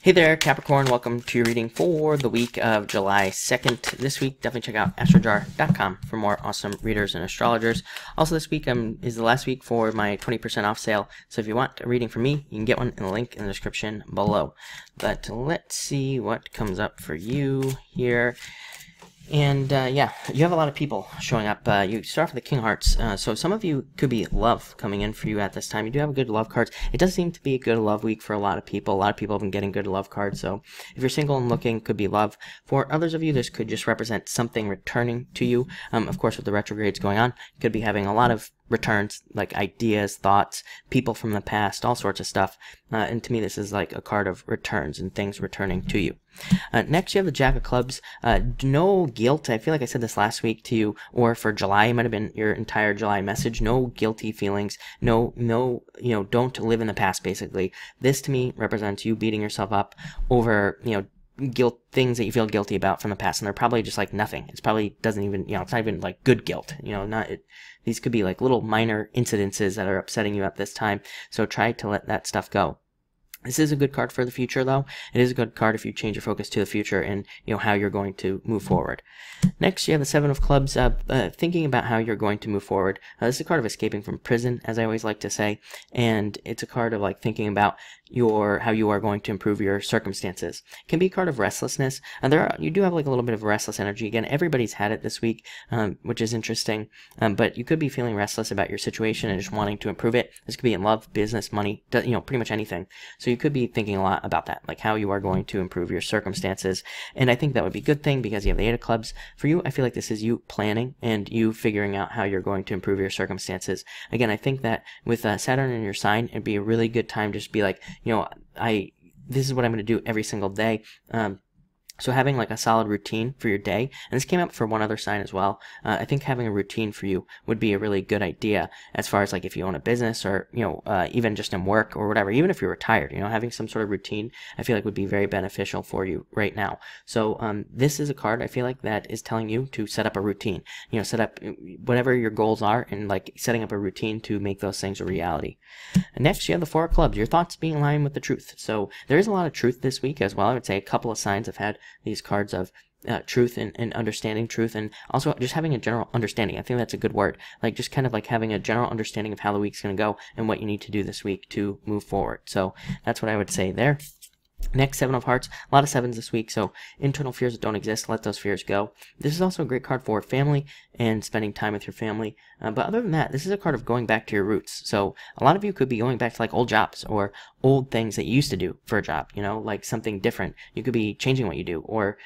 Hey there, Capricorn. Welcome to your reading for the week of July 2nd. This week, definitely check out astrojar.com for more awesome readers and astrologers. Also, this week is the last week for my 20% off sale. So if you want a reading from me, you can get one in the link in the description below. But let's see what comes up for you here. And yeah, you have a lot of people showing up. You start off with the King of Hearts, so some of you could be love coming in for you at this time. You do have good love cards. It does seem to be a good love week for a lot of people. A lot of people have been getting good love cards, so if you're single and looking, could be love. For others of you, this could just represent something returning to you. Of course, with the retrogrades going on, you could be having a lot of returns, like ideas, thoughts, people from the past, all sorts of stuff. And to me, this is like a card of returns and things returning to you. Next, you have the Jack of Clubs. No guilt. I feel like I said this last week to you, or for July, it might have been your entire July message. No guilty feelings. No, don't live in the past, basically. This, to me, represents you beating yourself up over, guilt, things that you feel guilty about from the past, and they're probably just like nothing. It's probably doesn't even, it's not even like good guilt, these could be like little minor incidences that are upsetting you at this time, so try to let that stuff go. This is a good card for the future, though. It is a good card if you change your focus to the future and, how you're going to move forward. Next, you have the Seven of Clubs, thinking about how you're going to move forward. This is a card of escaping from prison, as I always like to say, and it's a card of like thinking about how you are going to improve your circumstances. It can be a card of restlessness, and you do have like a little bit of restless energy. Again, everybody's had it this week, which is interesting, but you could be feeling restless about your situation and just wanting to improve it. This could be in love, business, money, pretty much anything. So you could be thinking a lot about that, like how you are going to improve your circumstances, and I think that would be a good thing because you have the Eight of Clubs. For you, I feel like this is you planning and you figuring out how you're going to improve your circumstances. Again, I think that with Saturn in your sign, it'd be a really good time just to be like, this is what I'm going to do every single day. So having like a solid routine for your day, and this came up for one other sign as well. I think having a routine for you would be a really good idea as far as like if you own a business or, even just in work or whatever, even if you're retired, having some sort of routine, I feel like would be very beneficial for you right now. So this is a card I feel like that is telling you to set up a routine, set up whatever your goals are and like setting up a routine to make those things a reality. And next, you have the Four of Clubs, your thoughts being in line with the truth. So there is a lot of truth this week as well. I would say a couple of signs have had these cards of truth and understanding truth, and also just having a general understanding. I think that's a good word, like just kind of like having a general understanding of how the week's going to go and what you need to do this week to move forward. So that's what I would say there. Next, Seven of Hearts. A lot of sevens this week, so internal fears that don't exist, let those fears go. This is also a great card for family and spending time with your family. But other than that, this is a card of going back to your roots. So a lot of you could be going back to like old jobs or old things that you used to do for a job, like something different. You could be changing what you do, or,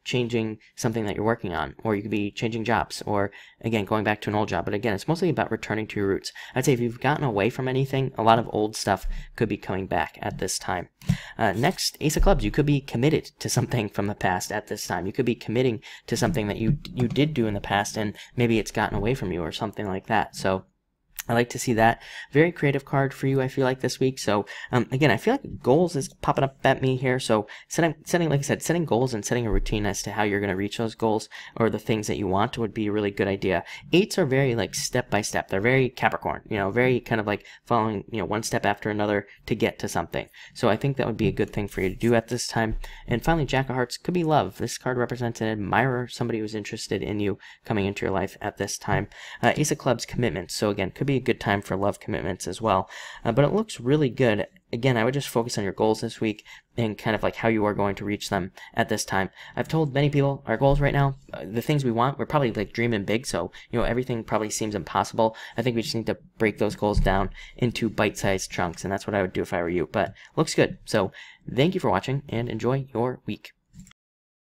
changing something that you're working on, or you could be changing jobs, or again, going back to an old job. But again, it's mostly about returning to your roots. I'd say if you've gotten away from anything, a lot of old stuff could be coming back at this time. Next, Ace of Clubs. You could be committed to something from the past at this time. You could be committing to something that you did do in the past, and maybe it's gotten away from you or something like that. So I like to see that. Very creative card for you, I feel like, this week. So, again, I feel like goals is popping up at me here. So, setting, like I said, setting goals and setting a routine as to how you're going to reach those goals or the things that you want would be a really good idea. Eights are very, like, step by step. They're very Capricorn, very kind of like following, one step after another to get to something. So, I think that would be a good thing for you to do at this time. And finally, Jack of Hearts could be love. This card represents an admirer, somebody who's interested in you coming into your life at this time. Ace of Clubs, commitments. So, again, could be a good time for love commitments as well, but it looks really good. Again, I would just focus on your goals this week and kind of like how you are going to reach them at this time. I've told many people our goals right now, the things we want, we're probably like dreaming big, so everything probably seems impossible. I think we just need to break those goals down into bite-sized chunks, and that's what I would do if I were you. But looks good. So thank you for watching and enjoy your week.